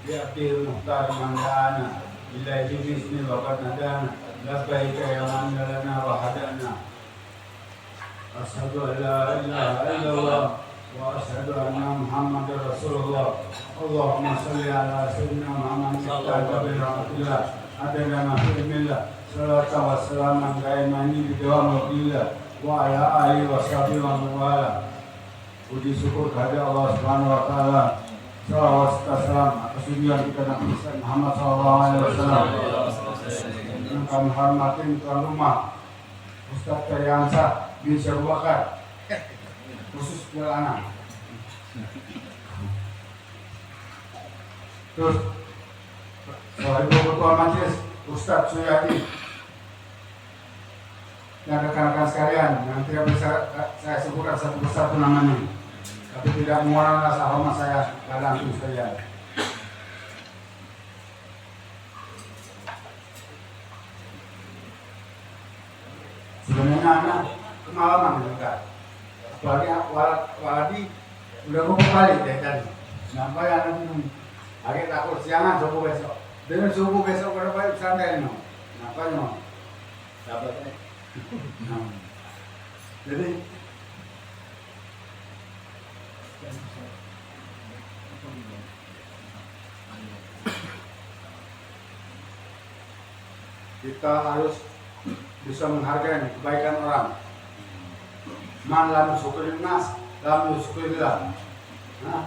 يأتي المختار من دعانا إليه باسمه وقد ندانا لبيك يا من لنا وحدنا أشهد أن لا إله إلا الله وأشهد أن محمدا رسول الله اللهم صل على سيدنا محمد وعلى آله adanya mahfilillah salatu wassalamu qaimani bidawam billah wa ala alihi washabihi wa wala. Puji syukur kepada Allah Subhanahu wa taala. Salawat salam atas junjungan kita Nabi Muhammad sallallahu alaihi wasallam. Yang kami hormati tuan rumah Ustaz Karyansa bin Syarwakar khusus anak. Terus Ibu Ketua Majelis Ustadz Suyati dan rekan-rekan sekalian yang tidak bisa saya sebutkan satu persatu namanya, tapi tidak mengurangi rasa hormat saya pada antum sekalian. Sebenarnya anak kemalaman juga, apalagi Waladi udah mau balik dari tadi. Sampai anak minum, agak takut siangan subuh besok. Dengan subuh besok berapa santai no, apa no? Sahabatnya. Jadi kita harus bisa menghargai kebaikan orang. Man lam syukurin nas, lam syukurillah. Nah,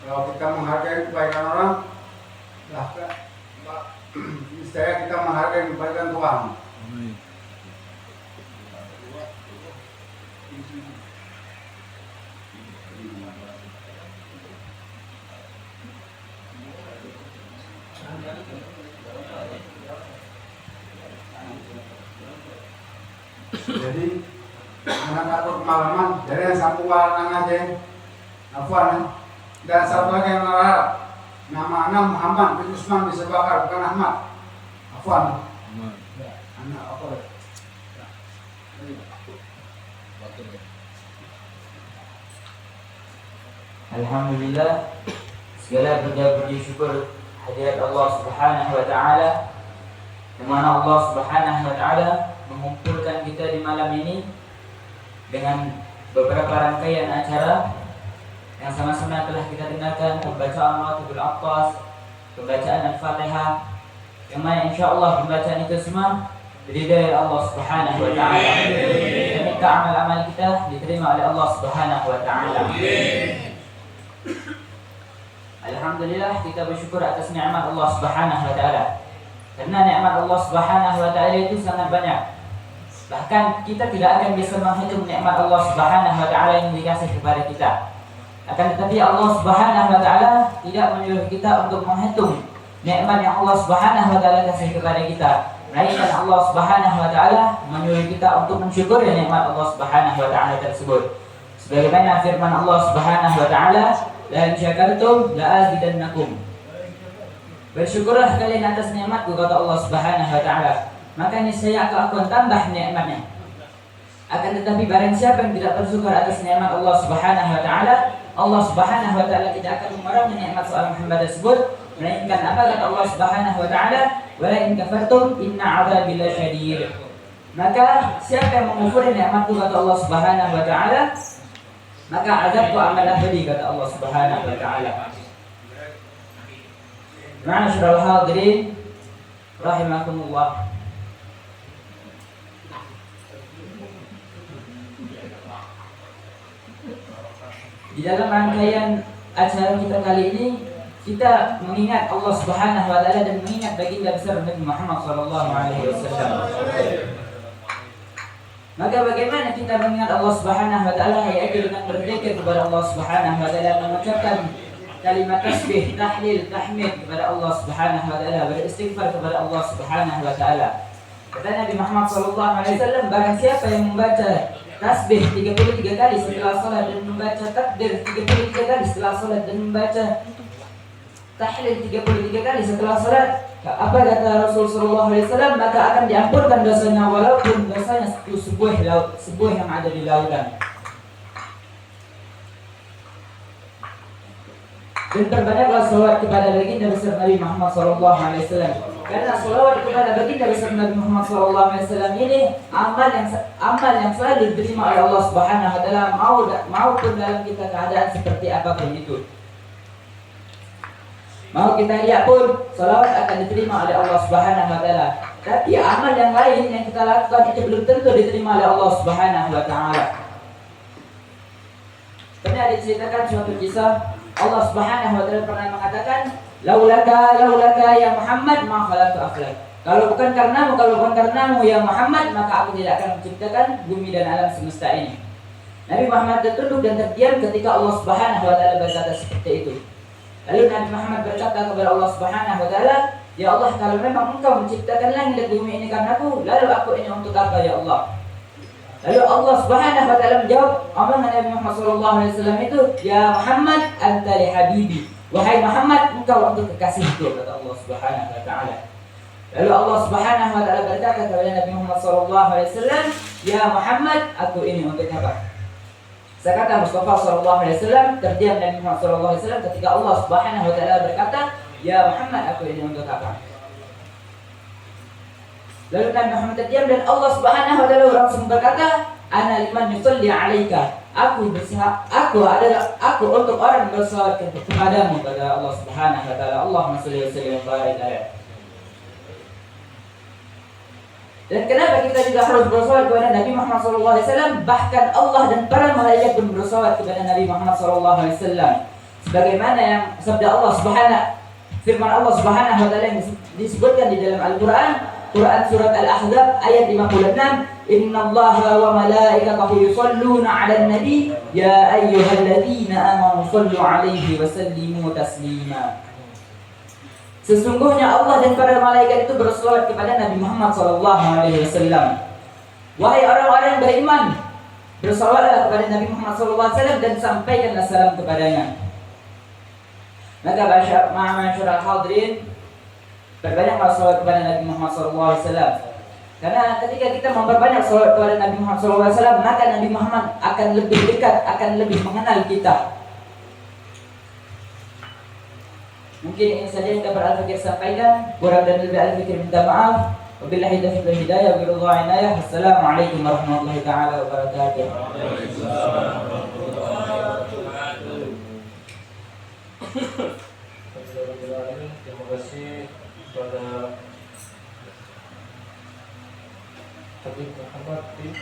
kalau kita menghargai kebaikan orang, niscaya kita menghargai kebaikan Tuhan. Jadi anak takut kemalaman, jadi yang satu warna aja, Afwan, dan satu lagi yang larang. Nama Muhammad bin Usman bisa bakar, bukan Ahmad. Afwan. Ya, anak apa? Alhamdulillah, segala puji syukur hadirat Allah Subhanahu wa taala, di mana Allah Subhanahu wa taala mengumpulkan kita di malam ini dengan beberapa rangkaian acara yang sama-sama telah kita dengarkan, pembacaan Ratibul Aqtas, pembacaan Al-Fatihah, yang mana insyaallah pembacaan itu semua diridai Allah Subhanahu wa taala. Dan minta amal-amal kita diterima oleh Allah Subhanahu wa taala. Alhamdulillah, kita bersyukur atas nikmat Allah Subhanahu wa taala. Karena nikmat Allah Subhanahu wa taala itu sangat banyak. Bahkan kita tidak akan bisa menghitung nikmat Allah Subhanahu wa taala yang dikasih kepada kita. Akan tetapi Allah Subhanahu wa taala tidak menyuruh kita untuk menghitung nikmat yang Allah Subhanahu wa taala kasih kepada kita. Melainkan Allah Subhanahu wa taala menyuruh kita untuk mensyukuri nikmat Allah Subhanahu wa taala tersebut. Sebagaimana firman Allah Subhanahu wa taala, "La in syakartum la azidannakum." Bersyukurlah kalian atas nikmatku, kata Allah Subhanahu wa taala, maka niscaya aku akan tambah nikmatnya. Akan tetapi barang siapa yang tidak bersyukur atas nikmat Allah Subhanahu wa taala, Allah Subhanahu wa taala tidak akan mengurangi nikmat seorang hamba tersebut, melainkan apa kata Allah Subhanahu wa taala, "Wa la in kafartum inna 'adzabi lasyadid." Maka siapa yang mengkufuri nikmatku, kata Allah Subhanahu wa taala, maka azabku amat pedih, kata Allah Subhanahu wa taala. Ma'asyiral hadirin rahimakumullah. Di dalam rangkaian acara kita kali ini, kita mengingat Allah Subhanahu wa taala dan mengingat baginda besar Nabi Muhammad sallallahu alaihi wasallam. Maka bagaimana kita mengingat Allah Subhanahu wa taala, yaitu dengan berzikir kepada Allah Subhanahu wa taala, mengucapkan kalimat tasbih, tahlil, tahmid kepada Allah Subhanahu wa taala, beristighfar kepada Allah Subhanahu wa taala. Kata Nabi Muhammad sallallahu alaihi wasallam, barang siapa yang membaca tasbih 33 kali setelah salat dan membaca takbir 33 kali setelah salat dan membaca tahlil 33 kali setelah salat, apa kata Rasul sallallahu alaihi wasallam, maka akan diampunkan dosanya walaupun dosanya sebuah yang ada di lautan. Dan perbanyaklah salawat kepada baginda besar Nabi Muhammad SAW. Karena salawat kepada baginda besar Nabi Muhammad SAW ini amal yang selalu diterima oleh Allah Subhanahu Wa Taala maupun dalam kita keadaan seperti apapun itu. Mau kita lihat pun salawat akan diterima oleh Allah Subhanahu Wa Taala. Tapi amal yang lain yang kita lakukan itu belum tentu diterima oleh Allah Subhanahu Wa Taala. Pernah diceritakan suatu kisah, Allah Subhanahu Wa Taala pernah mengatakan, laulaka ya Muhammad ma khalaqtu aflak. Kalau bukan karenamu ya Muhammad, maka aku tidak akan menciptakan bumi dan alam semesta ini. Nabi Muhammad tertunduk dan terdiam ketika Allah Subhanahu Wa Taala berkata seperti itu. Lalu Nabi Muhammad berkata kepada Allah Subhanahu Wa Taala, ya Allah, kalau memang Engkau menciptakan langit dan bumi ini karenaku, lalu aku ini untuk apa ya Allah? Lalu Allah Subhanahu Wa Taala menjawab omongan Nabi Muhammad SAW itu, ya Muhammad anta li habibi. Wahai Muhammad, engkau untuk kekasihku, kata Allah Subhanahu Wa Taala. Lalu Allah Subhanahu Wa Taala berkata kepada Nabi Muhammad SAW, ya Muhammad, aku ini untuk apa? Kata Mustafa SAW, terdiam Nabi Muhammad SAW ketika Allah Subhanahu Wa Taala berkata, ya Muhammad, aku ini untuk apa? Lalu Nabi Muhammad terdiam dan Allah Subhanahu Wa Taala langsung berkata, ana liman yusalli alaika. Aku untuk orang yang bersalawat kepadamu, kata Allah Subhanahu Wa Taala. Allahumma shalli wa sallim wa barik alaihi. Dan kenapa kita juga harus bersalawat kepada Nabi Muhammad SAW? Bahkan Allah dan para malaikat pun bersalawat kepada Nabi Muhammad SAW. Sebagaimana yang sabda Allah firman Allah Subhanahu Wa Taala yang disebutkan di dalam Al-Quran, Quran surat Al-Ahzab ayat 56, Innallaha wa malaikatahu yusalluna 'alan nabi ya ayyuhalladzina amanu sallu 'alaihi wa sallimu taslima. Sesungguhnya Allah dan para malaikat itu berselawat kepada Nabi Muhammad SAW. Wahai orang-orang yang beriman, berselawatlah kepada Nabi Muhammad SAW dan sampaikanlah salam kepadanya. Maka ma'asyarul hadirin, perbanyaklah selawat kepada Nabi Muhammad SAW. Karena ketika kita memperbanyak selawat kepada Nabi Muhammad SAW, maka Nabi Muhammad akan lebih dekat, akan lebih mengenal kita. Mungkin ini saja yang dapat Al-Fakir sampaikan. Kurang dan lebih Al-Fakir minta maaf. Wabillahi taufiq wal hidayah wa biridha inayah. Assalamualaikum warahmatullahi taala wabarakatuh. Terima kasih kepada Habib Muhammad bin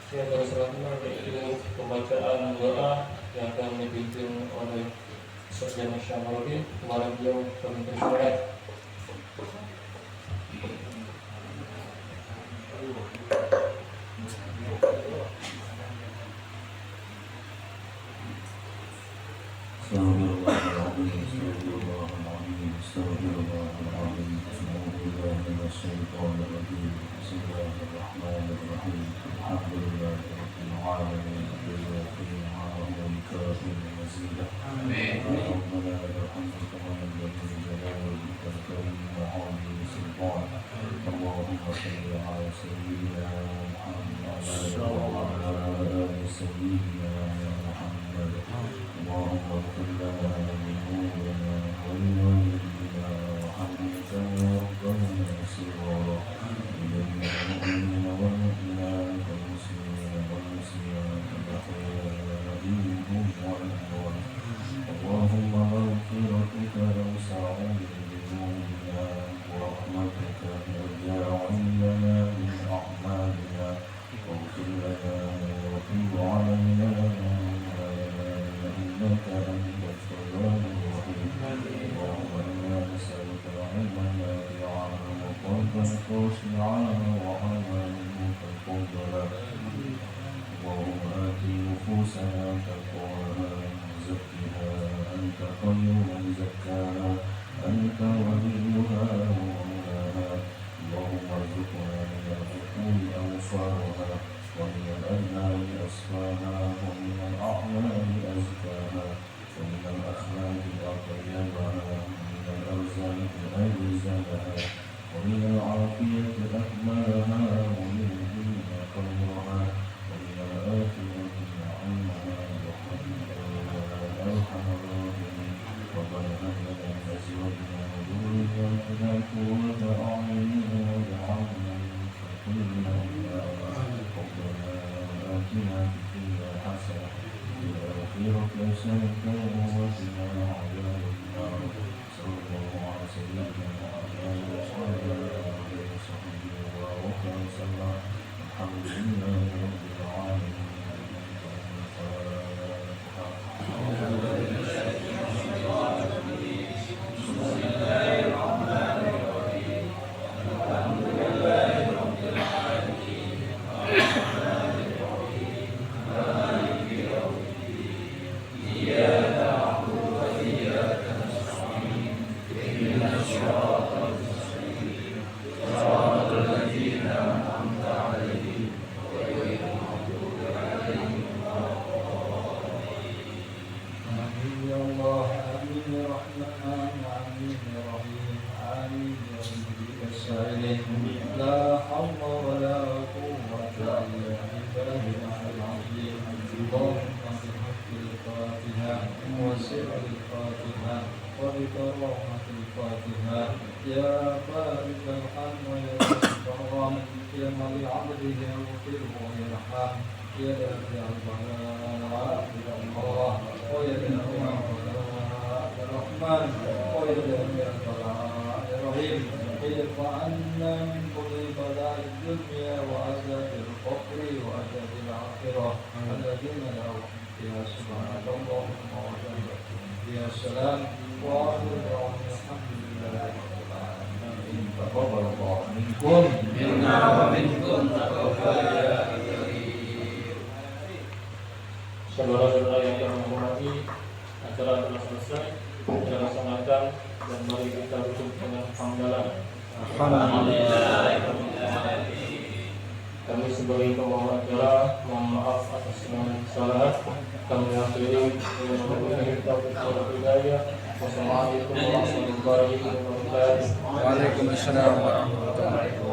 Siapa selanjutnya yaitu pembacaan doa yang akan dipimpin oleh Sarjana Syamruddin. Kemarin beliau pemimpin sholat. ومن العافية أكملها ومن الدنيا خيرها وسائله لا حول ولا قوة إلا بالله العظيم اللهم بحق الفاتحة وسر الفاتحة وبكرامة الفاتحة يا بارك الحمد ويا الكرام يا من لعبده يغفر ويرحم يا دافع البلاء يا الله ويا دافع البلاء يا رحمن ويا دافع البلاء يا رحيم ارفع عنا من كل بلاء الدنيا وعذاب القبر وعذاب الآخرة الذين لا فيها سبحانك اللهم وبحمدك يا سلام وآخر دعوانا الحمد لله رب العالمين تقبل الله منكم منا ومنكم تقبل يا كريم. Saudara-saudara yang menghormati, acara telah selesai, kita laksanakan dan mari kita tutup dengan hamdalah. Kami sebagai pembawa acara mohon maaf atas segala kesalahan. Kami akhiri dengan memberikan taufiq wal hidayah. Wassalamualaikum warahmatullahi wabarakatuh. Waalaikumsalam warahmatullahi wabarakatuh.